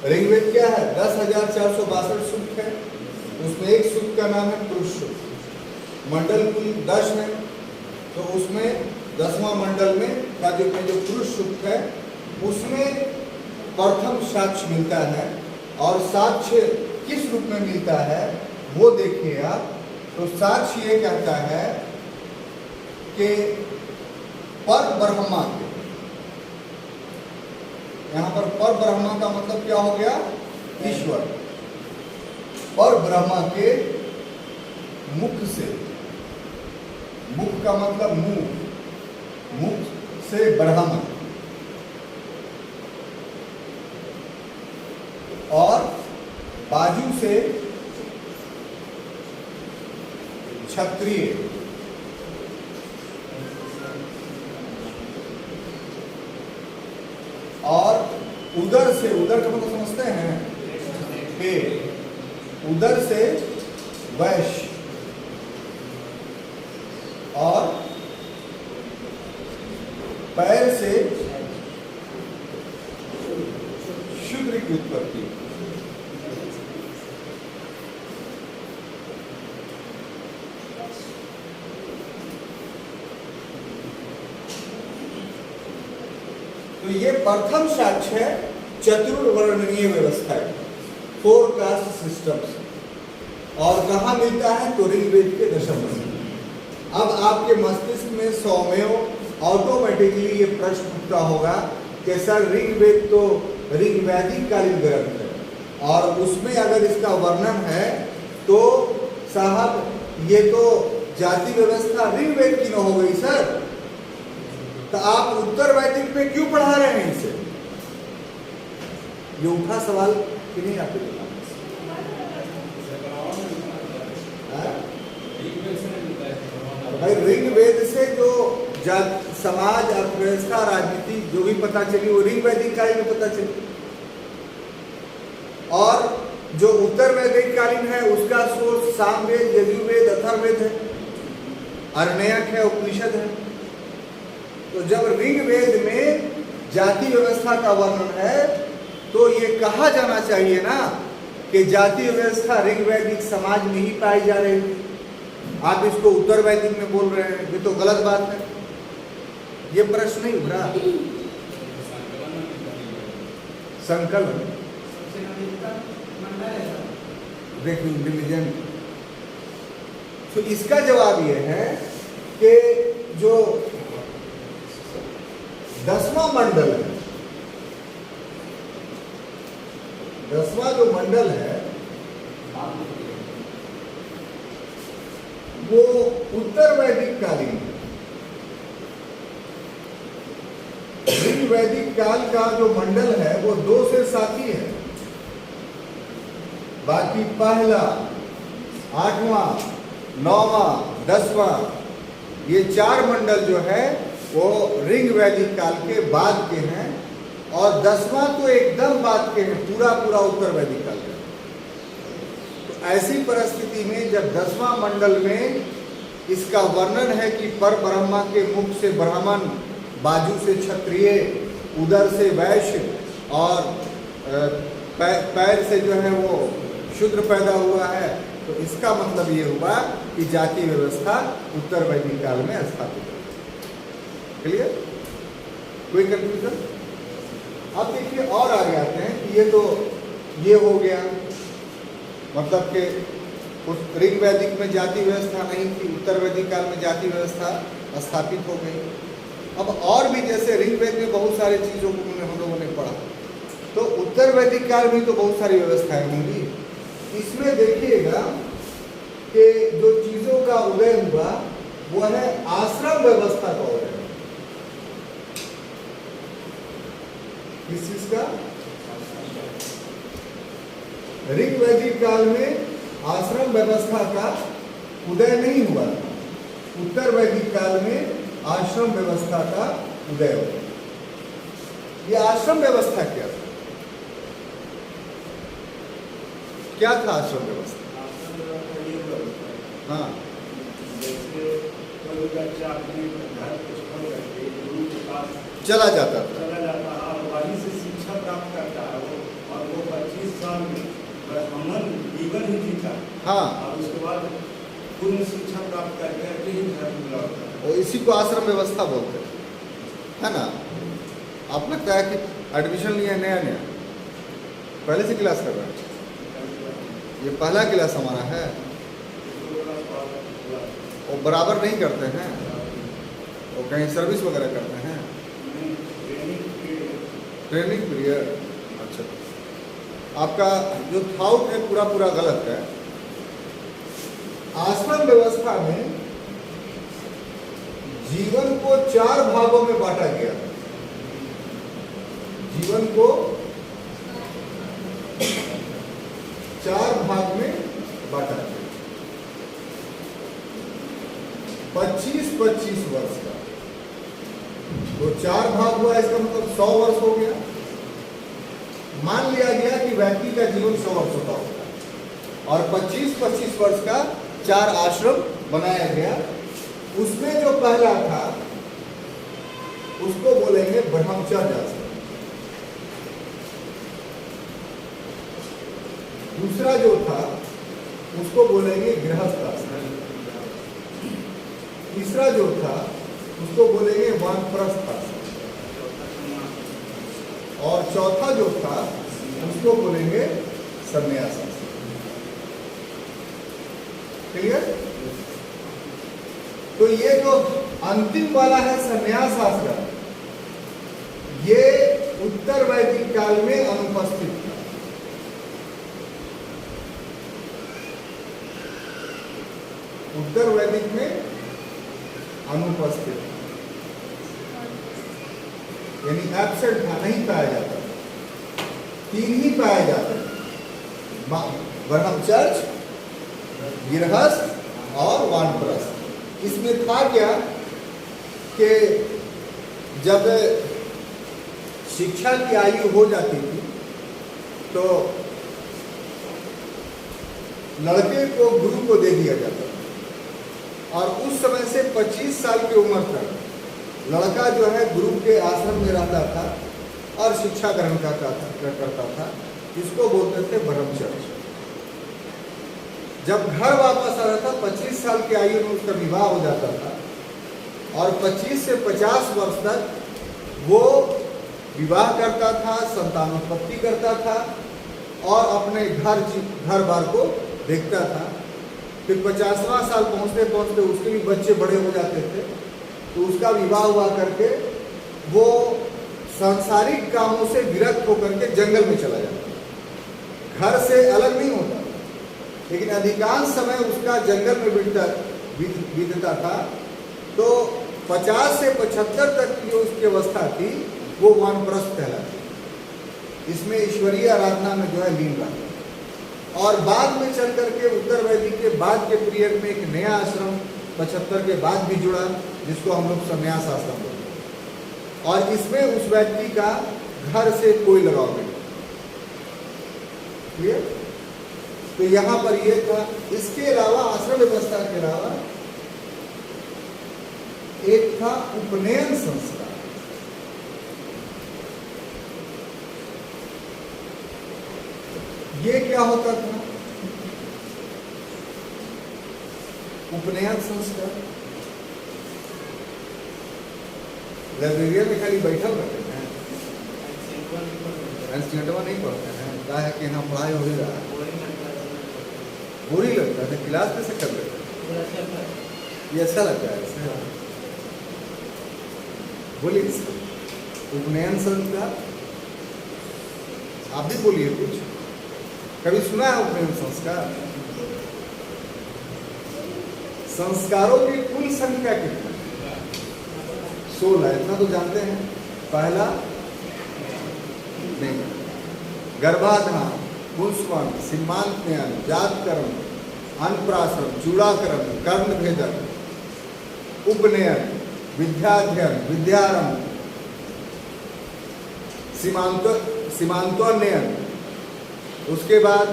ऋग्वेद क्या है, 10,462 सूक्त है, उसमें एक सूक्त का नाम है पुरुष सूक्त। मंडल कुल 10 है, तो उसमें 10वां मंडल में का जो पुरुष सूक्त है उसमें प्रथम साक्ष्य मिलता है। और साक्ष्य किस रूप में मिलता है वो देखिए आप। तो साक्ष्य ये कहता है कि पर ब्रह्मा के, यहां पर ब्रह्मा का मतलब क्या हो गया, ईश्वर। पर ब्रह्मा के मुख से, मुख का मतलब मुंह, मुख से ब्रह्मा, और बाजू से क्षत्रिय, उदर से, उदर का मतलब समझते हैं, पेट, उदर से वैश्य और पैर से शूद्र की उत्पत्ति। तो ये प्रथम साक्ष्य है चतुर्वर्णनीय व्यवस्था है, 4 कास्ट सिस्टम्स। और कहाँ मिलता है? तो ऋग्वेद के दशम में। अब आपके मस्तिष्क में सौम्यों ऑटोमेटिकली ये प्रश्न उठता होगा कि सर ऋग्वेद तो ऋग्वैदिक कालीन ग्रंथ है और उसमें अगर इसका वर्णन है तो साहब ये तो जाति व्यवस्था ऋग्वेद की न हो गई सर, तो आप उत्तर वैदिक में क्यों पढ़ा रहे हैं इसे? ये उठा सवाल कि नहीं आपके दिमाग में? भाई ऋग्वेद से जो समाज, अर्थव्यवस्था, राजनीति जो भी पता चली वो ऋग्वैदिक कालीन में पता चली। और जो उत्तर वैदिक कालीन है उसका सोर्स सामवेद, यजुर्वेद, अथर्ववेद है, अरण्यक है, उपनिषद है। तो जब ऋग्वेद में जाति व्यवस्था का वर्णन है तो ये कहा जाना चाहिए ना कि जाति व्यवस्था ऋग्वैदिक समाज में ही पाई जा रही है। आप इसको उत्तर वैदिक में बोल रहे हैं, ये तो गलत बात है। ये प्रश्न नहीं उभरा। संकलन देखो इंटेलिजेंट। तो इसका जवाब ये है कि जो 10वां मंडल है, 10वां जो मंडल है वो उत्तर वैदिक कालीन है। ऋग्वैदिक काल का जो मंडल है वो 2 से 7 ही है। बाकी पहला, 8वां, 9वां, 10वां ये 4 मंडल जो है वो ऋग्वैदिक काल के बाद के हैं और 10वां तो एकदम बाद के हैं, पूरा पूरा उत्तर वैदिक काल का। तो ऐसी परिस्थिति में जब 10वां मंडल में इसका वर्णन है कि पर ब्रह्मा के मुख से ब्राह्मण, बाजू से क्षत्रिय, उदर से वैश्य और पैर से जो है वो शूद्र पैदा हुआ है, तो इसका मतलब ये हुआ कि जाति व्यवस्था उत्तर वैदिक काल में स्थापित है। क्लियर? कोई कंफ्यूजन? अब देखिए और आगे आते हैं कि ये हो गया, मतलब कि उस ऋग्वैदिक में जाति व्यवस्था नहीं थी, उत्तर वैदिक काल में जाति व्यवस्था स्थापित हो गई। अब और भी जैसे ऋग्वेद में बहुत सारी चीज़ों को हम लोगों ने पढ़ा, तो उत्तर वैदिक काल में तो बहुत सारी व्यवस्थाएं होंगी। इसमें देखिएगा कि जो चीज़ों का उदय हुआ वो है आश्रम व्यवस्था का उदय। किस चीज का? ऋग्वैदिक काल में आश्रम व्यवस्था का उदय नहीं हुआ, उत्तर वैदिक काल में आश्रम व्यवस्था का उदय हुआ। ये आश्रम व्यवस्था क्या था आश्रम व्यवस्था? हाँ, चला जाता था, वहीं से शिक्षा प्राप्त करता है वो, और वो 25 साल में ब्राह्मण जीवन ही जीता। हाँ, और उसके बाद पूर्ण शिक्षा प्राप्त करके ही धर्म लौटता है। और इसी को आश्रम व्यवस्था बोलते हैं, है ना? आप लगता है कि एडमिशन लिया नया नया, पहले से क्लास कर रहा है, ये पहला क्लास हमारा है, और बराबर नहीं करते हैं, और कहीं सर्विस वगैरह करते हैं, ट्रेनिंग पीरियड। अच्छा, आपका जो थॉट है पूरा पूरा गलत है। आश्रम व्यवस्था में जीवन को 4 भागों में बांटा गया। जीवन को 4 भाग में बांटा गया, 25-25 वर्ष का। तो 4 भाग हुआ, इसका मतलब 100 वर्ष हो गया। मान लिया गया कि व्यक्ति का जीवन 100 वर्षों का होता है और 25-25 वर्ष का 4 आश्रम बनाया गया। उसमें जो पहला था उसको बोलेंगे ब्रह्मचर्य आश्रम, दूसरा जो था उसको बोलेंगे गृहस्थ आश्रम, तीसरा जो था उसको बोलेंगे वानप्रस्थ आश्रम और चौथा जो था उसको बोलेंगे संन्यास आश्रम। क्लियर? तो ये जो अंतिम वाला है संन्यास आश्रम, ये उत्तर वैदिक काल में अनुपस्थित था। उत्तर वैदिक में अनुपस्थित, यानी एब्सेंट था, नहीं पाया जाता। 3 ही पाया जाता, ब्रह्मचर्य, गृहस्थ और वानप्रस्थ। इसमें था क्या कि जब शिक्षा की आयु हो जाती थी तो लड़के को गुरु को दे दिया जाता था और उस समय से 25 साल की उम्र तक लड़का जो है गुरु के आश्रम में रहता था और शिक्षा ग्रहण करता था। इसको बोलते थे ब्रह्मचर्य। जब घर वापस आ रहा था 25 साल की आयु में उसका विवाह हो जाता था और 25 से 50 वर्ष तक वो विवाह करता था, संतानोत्पत्ति करता था और अपने घर बार को देखता था। फिर 50वां साल पहुंचते पहुंचते उसके भी बच्चे बड़े हो जाते थे तो उसका विवाह हुआ करके वो सांसारिक कामों से विरक्त होकर के जंगल में चला जाता। घर से अलग नहीं होता, लेकिन अधिकांश समय उसका जंगल में बीतता था। तो 50 से 75 तक की जो उसकी अवस्था थी वो वानप्रस्थ कहलाती। इसमें ईश्वरीय आराधना में जो है लीन रहा और बाद में चल करके उत्तर वैदिक के बाद के पीरियड में एक नया आश्रम 75 के बाद भी जुड़ा जिसको हम लोग संन्यास आश्रम बोलते हैं और इसमें उस व्यक्ति का घर से कोई लगाव नहीं। क्लियर? तो यहाँ पर ये था। इसके अलावा आश्रम व्यवस्था के अलावा एक था उपनयन संस्कार। ये क्या होता था? उपनयन संस्कार लाइब्रेरियन में खाली बैठल रहते हैं, एंसियंटवा नहीं पढ़ते हैं। क्या है कि यहाँ पढ़ाई हो रहा है, बोरी लगता है, क्लास कैसे कर लेते हैं? ये अच्छा लगता है इससे। बोलिए उपनयन संस्कार, आप भी बोलिए कुछ। कभी सुना है उपनयन संस्कार? संस्कारों की कुल संख्या कितनी? 16। इतना तो जानते हैं। पहला नहीं, गर्भाधान, पुंसवन, सीमांतनयन, जातकर्म, अनप्राशन, चूड़ाकर्म, कर्णभेदन, उपनयन, विद्याध्ययन, विद्यारंभ, सीमांतोन्नयन, उसके बाद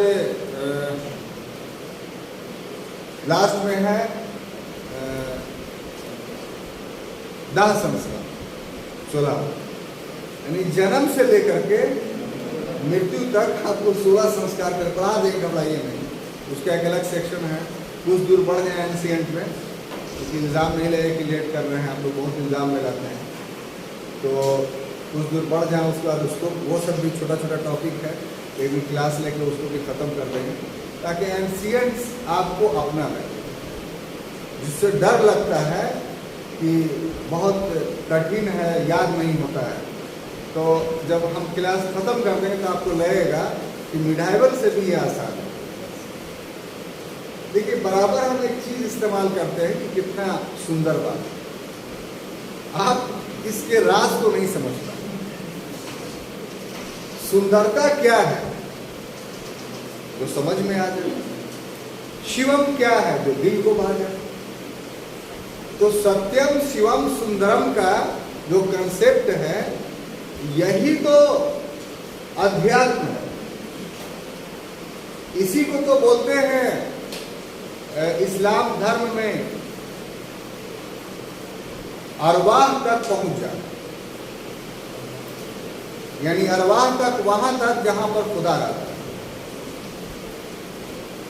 लास्ट में है दाह संस्कार 16। यानी जन्म से लेकर के मृत्यु तक आपको 16 संस्कार कर पढ़ा देंगे, घबराइए नहीं। उसका एक अलग सेक्शन है। कुछ दूर बढ़ जाए एनसीएंट में, क्योंकि इल्ज़ाम नहीं लगे कि लेट कर रहे हैं, आप लोग बहुत इल्ज़ाम में लाते हैं। तो कुछ दूर बढ़ जाए उसके बाद उसको वो सब भी छोटा छोटा टॉपिक है, एक भी क्लास लेकर उसको भी ख़त्म कर देंगे ताकि एनसीएंट्स आपको अपना लगे। जिससे डर लगता है कि बहुत कठिन है, याद नहीं होता है, तो जब हम क्लास ख़त्म कर देंगे तो आपको लगेगा कि मिडाइवल से भी ये आसान है। देखिए, बराबर हम एक चीज़ इस्तेमाल करते हैं कि कितना सुंदर बात, आप इसके राज को नहीं समझ पाए। सुंदरता क्या है जो समझ में आ जाए, शिवम क्या है जो दिल को भा जाए। तो सत्यम शिवम सुंदरम का जो कंसेप्ट है, यही तो अध्यात्म है। इसी को तो बोलते हैं इस्लाम धर्म में अरवाह तक पहुंच जाना, यानी अरवाह तक, वहां तक जहां पर खुदा रहता है।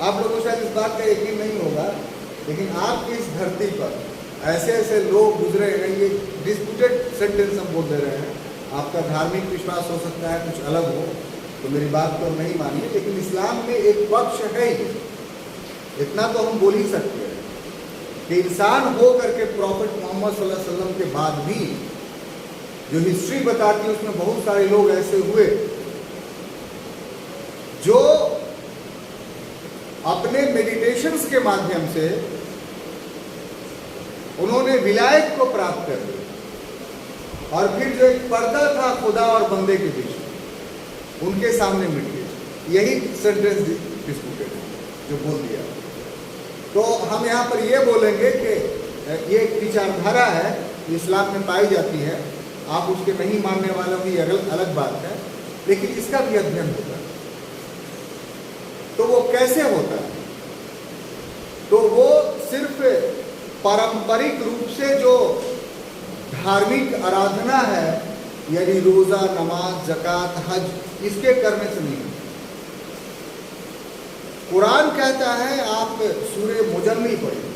आप लोगों को शायद इस बात का यकीन नहीं होगा, लेकिन आपकी इस धरती पर ऐसे ऐसे लोग गुजरे हैं, ये डिस्प्यूटेड सेंटेंस हम बोल दे रहे हैं। आपका धार्मिक विश्वास हो सकता है कुछ अलग हो, तो मेरी बात को नहीं मानिए, लेकिन इस्लाम में एक पक्ष है ही, इतना तो हम बोल ही सकते हैं कि इंसान हो करके प्रॉफिट मोहम्मद सल्लल्लाहु अलैहि वसल्लम के बाद भी जो हिस्ट्री बताती है उसमें बहुत सारे लोग ऐसे हुए जो अपने मेडिटेशंस के माध्यम से उन्होंने विलायत को प्राप्त कर लिया, और फिर जो एक पर्दा था खुदा और बंदे के बीच उनके सामने मिट गया। यही सेंटेंस डिस्प्यूटेड है जो बोल दिया। तो हम यहाँ पर ये बोलेंगे कि ये एक विचारधारा है, इस्लाम में पाई जाती है, आप उसके नहीं मानने वालों की अलग बात है, लेकिन इसका भी अध्ययन होता है। तो वो कैसे होता है? तो वो सिर्फ पारंपरिक रूप से जो धार्मिक आराधना है, यानी रोजा, नमाज, ज़कात, हज, इसके करने से नहीं। कुरान कहता है आप सूरे मुजम्मिल पढ़िए।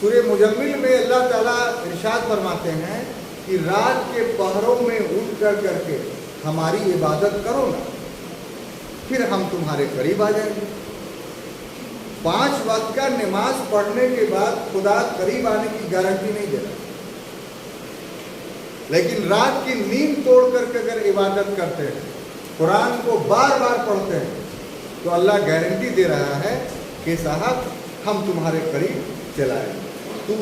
सूरे मुजम्मिल में अल्लाह ताला इरशाद फरमाते हैं कि रात के पहरों में उठ करके हमारी इबादत करो ना, फिर हम तुम्हारे करीब आ जाएंगे। 5 वक्त का नमाज पढ़ने के बाद खुदा करीब आने की गारंटी नहीं दे रहा, लेकिन रात की नींद तोड़ करके अगर इबादत करते हैं, कुरान को बार बार पढ़ते हैं, तो अल्लाह गारंटी दे रहा है कि साहब हम तुम्हारे करीब चलाएंगे, तू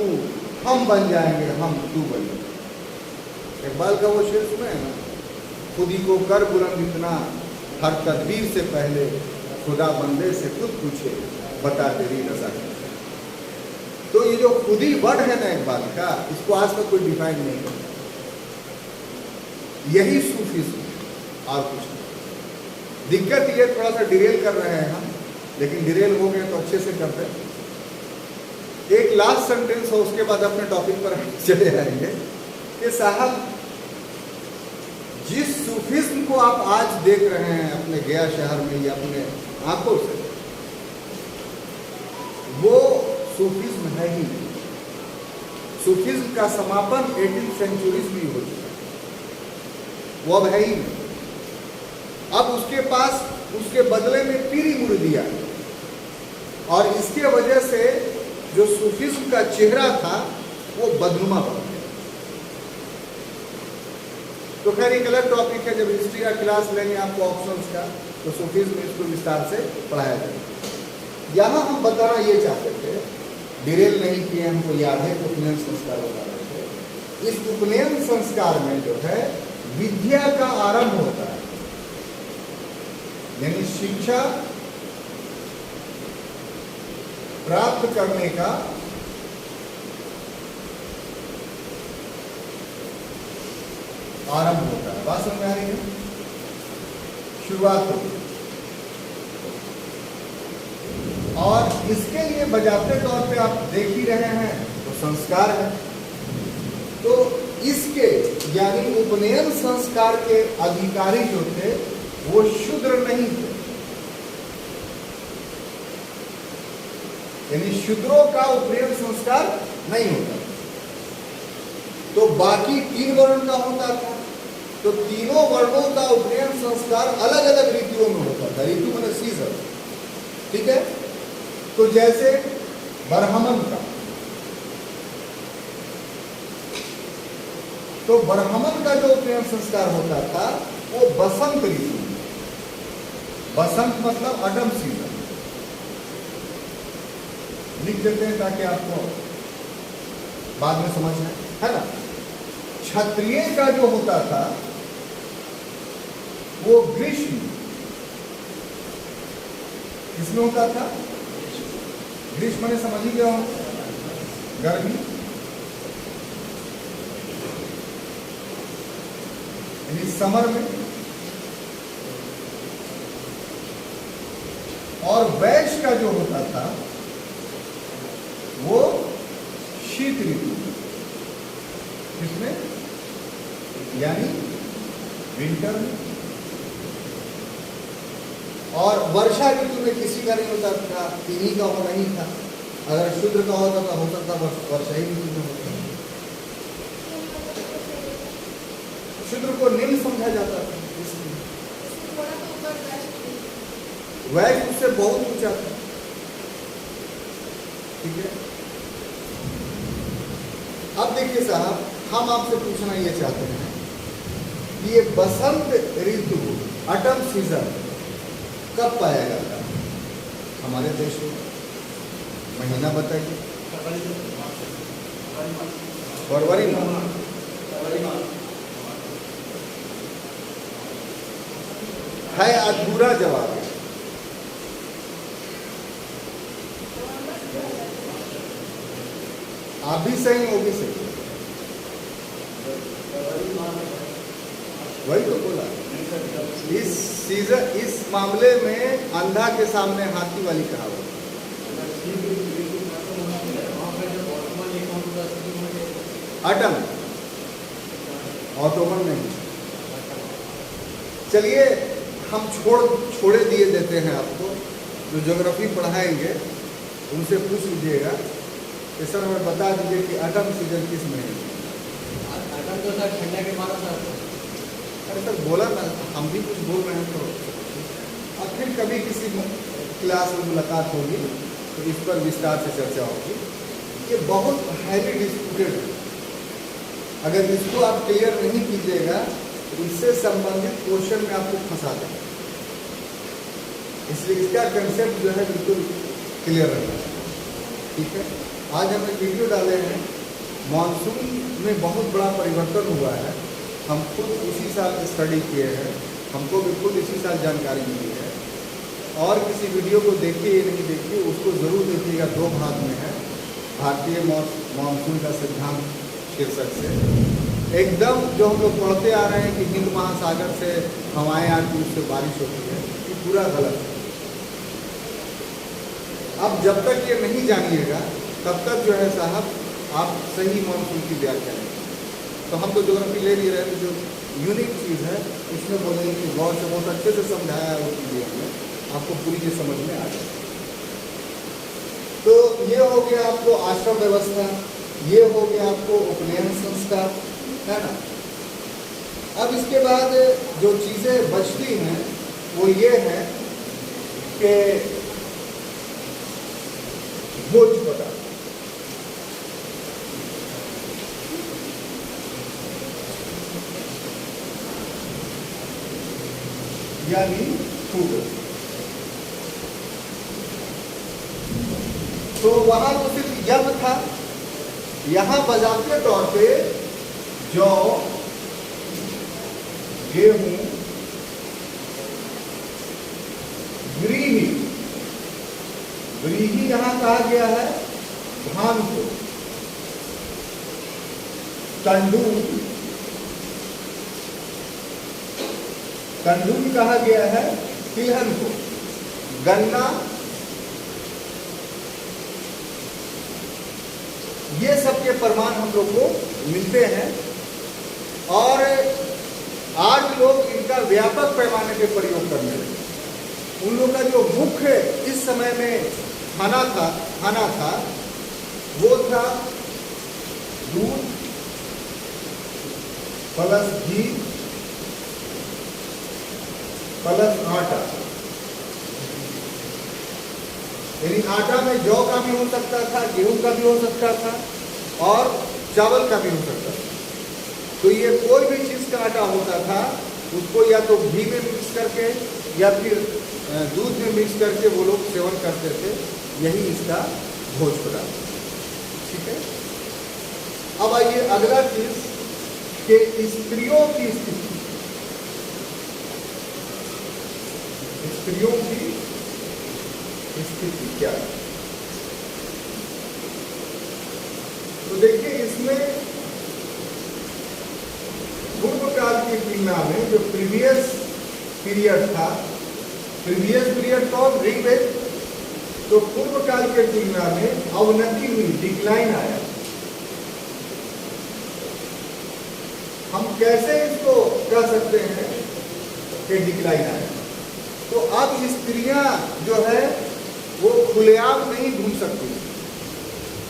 हम बन जाएंगे, हम तू बन जाएंगे। इकबाल का वो शेर सुना है ना, खुद ही को कर बुलंद इतना, हर तदबीर से पहले खुदा बंदे से खुद पूछे, बता तेरी रजा। तो ये जो खुदी वर्ड है ना इकबाल का, इसको आज तक कोई डिफाइन नहीं करता। यही सूफीज़्म और कुछ नहीं। दिक्कत ये थोड़ा सा डिरेल कर रहे हैं हम, लेकिन डिरेल हो गए तो अच्छे से करते हैं। एक लास्ट सेंटेंस हो, उसके बाद अपने टॉपिक पर चले आएंगे कि साहब जिस सूफीज्म को आप आज देख रहे हैं अपने गया शहर में या अपने आंखों से, वो सूफीज्म है ही नहीं। सूफीज्म का समापन 18th सेंचुरी में हो चुका है, वो अब है ही नहीं। अब उसके पास उसके बदले में पीरी मुर्दिया है, और इसके वजह से जो सूफीज्म का चेहरा था वो बदनुमा बन गया। तो खैर एक अलग टॉपिक है, जब हिस्ट्री का क्लास लेंगे आपको ऑप्शंस का, तो सूफीज्म में इसको विस्तार से पढ़ाया जाएगा। यहाँ हम बताना ये चाहते थे, डिरेल नहीं किए, हमको याद है उपनयन संस्कार बता रहे थे। इस उपनयन संस्कार में जो है विद्या का आरंभ होता है, यानी शिक्षा प्राप्त करने का आरंभ होता है। बात समझ में आ रही है? शुरुआत होती है, और इसके लिए बजाते तौर पे आप देख ही रहे हैं तो संस्कार है। तो इसके यानी उपनयन संस्कार के अधिकारी जो थे वो शूद्र नहीं थे, यानी शूद्रों का उपनयन संस्कार नहीं होता। तो बाकी 3 वर्ण का होता था, तो तीनों वर्णों का उपनयन संस्कार अलग अलग ऋतुओं में होता था। ऋतु माने सीजन, ठीक है? तो जैसे ब्राह्मण का, तो ब्राह्मण का जो उपनयन संस्कार होता था वो बसंत ऋतु, बसंत मतलब ऑटम सीजन, लिख देते हैं ताकि आपको बाद में समझना है ना। क्षत्रिय का जो होता था वो ग्रीष्म, किसमें होता था? ग्रीष्म ने समझ ही गया हो, गर्मी, यानी समर में। और वैश का जो होता था वो शीत ऋतु, किसमें, यानी विंटर में। और वर्षा ऋतु में किसी का नहीं होता था, इन्हीं का होना ही था। अगर शूद्र का होता तो हो सकता वर्षा ही ऋतु में होता। शूद्र को निम्न समझा जाता था, इसलिए वैश्य उससे बहुत ऊंचा था। ठीक है। अब देखिए साहब, हम आपसे पूछना ये चाहते हैं कि ये बसंत ऋतु, ऑटम सीजन कब पाया जाता है हमारे देश में? महीना बताइए। फरवरी में है अधूरा जवाब है। आप भी सही, वो भी सही, वही तो बोला। इस सीजन, इस मामले में अंधा के सामने हाथी वाली कहावत। ऑटम, ऑटोमन नहीं। चलिए हम छोड़े दिए देते हैं आपको, जो ज्योग्राफी पढ़ाएंगे उनसे पूछ लीजिएगा कि सर हमें बता दीजिए कि ऑटम सीजन किस महीने में? ऑटम तो सर ठंडा के बाद होता है। अरे सर बोला ना, हम भी कुछ बोल रहे हैं तो। और फिर कभी किसी क्लास में मुलाकात होगी तो इस पर विस्तार से चर्चा होगी। ये बहुत हाईली डिस्प्यूटेड है। अगर इसको आप क्लियर नहीं कीजिएगा तो इससे संबंधित क्वेश्चन में आपको फंसा देंगे। इसलिए इसका कंसेप्ट जो है बिल्कुल क्लियर रहना है। ठीक है। आज हमने वीडियो डाले हैं, मानसून में बहुत बड़ा परिवर्तन हुआ है। हम खुद इसी साल स्टडी किए हैं, हमको भी खुद इसी साल जानकारी मिली है। और किसी वीडियो को देखिए नहीं देखिए, उसको ज़रूर देखिएगा। 2 भाग में है, भारतीय मानसून का सिद्धांत शीर्षक से। एकदम जो हम लोग पढ़ते आ रहे हैं कि हिंद महासागर से हवाएं आती, उससे बारिश होती है, ये पूरा गलत है। अब जब तक ये नहीं जानिएगा तब तक जो है साहब आप सही मानसून की व्याख्या नहीं। तो हम तो ज्योग्राफी ले नहीं रहे, तो जो यूनिक चीज़ है उसमें बोलेंगे कि गौर से बहुत अच्छे से समझाया है, वो चीज़ें हमें आपको पूरी चीज़ समझ में आ जाए। तो ये हो गया आपको आश्रम व्यवस्था, ये हो गया आपको उपनयन संस्कार, है ना। अब इसके बाद जो चीज़ें बचती हैं वो ये है कि भोज पटा। यानी फूड। तो वहां तो सिर्फ यज्ञ था, यहां बजाते तौर पे जौ, गेहूं, व्रीहि, व्रीहि यहां कहा गया है धान को, तंडूल, तंडूल कहा गया है तिलहन को, गन्ना, ये सब के प्रमाण हम लोग को मिलते हैं। और आज लोग इनका व्यापक पैमाने पे प्रयोग करने लगे। उन लोग का जो मुख्य इस समय में खाना था वो था दूध प्लस घी प्लस आटा। यानी आटा में जौ का भी हो सकता था, गेहूं का भी हो सकता था और चावल का भी हो सकता था। तो ये कोई भी चीज़ का आटा होता था, उसको या तो घी में मिक्स करके या फिर दूध में मिक्स करके वो लोग सेवन करते थे। यही इसका भोज पदार्थ। ठीक है। अब आइए अगला चीज कि स्त्रियों की स्थिति, स्त्रियों की स्थिति क्या है। तो देखिए इसमें पूर्व काल की तुलना में जो प्रीवियस पीरियड था, प्रीवियस पीरियड कौन, ऋग्वेद तो पूर्व काल के तुलना में अवनति हुई, डिक्लाइन आया। हम कैसे इसको कह सकते हैं कि डिक्लाइन आया? तो अब स्त्रियां जो है वो खुलेआम नहीं घूम सकती,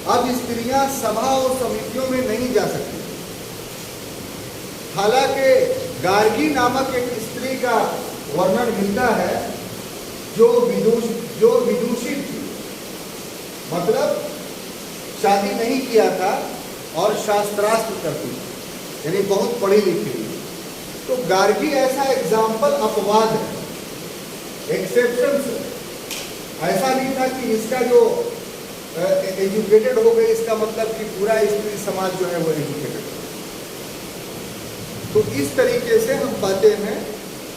अब स्त्रियां सभा और समितियों में नहीं जा सकती। हालांकि गार्गी नामक एक स्त्री का वर्णन मिलता है जो विदुषी थी, मतलब शादी नहीं किया था और शास्त्रार्थ करती थी, यानी बहुत पढ़ी लिखी थी। तो गार्गी ऐसा एग्जाम्पल अपवाद है, एक्सेप्शन है। ऐसा नहीं था कि इसका जो एजुकेटेड हो गई इसका मतलब कि पूरा स्त्री समाज जो है वो एजुकेटेड है। तो इस तरीके से हम पाते हैं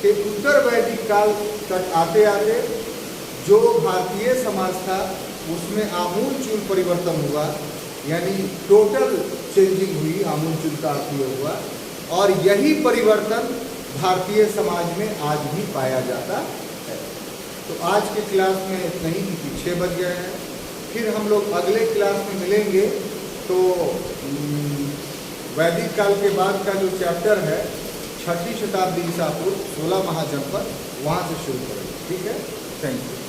कि उत्तर वैदिक काल तक आते आते जो भारतीय समाज था उसमें आमूलचूल परिवर्तन हुआ, यानी टोटल चेंजिंग हुई, आमूलचूल का अर्थ ये हुआ। और यही परिवर्तन भारतीय समाज में आज भी पाया जाता है। तो आज के क्लास में इतना ही, क्योंकि 6 बज गए हैं। फिर हम लोग अगले क्लास में मिलेंगे तो वैदिक काल के बाद का जो चैप्टर है 6ठी शताब्दी ईसा पूर्व 16 महाजनपद, वहाँ से शुरू करेंगे। ठीक है, थैंक यू।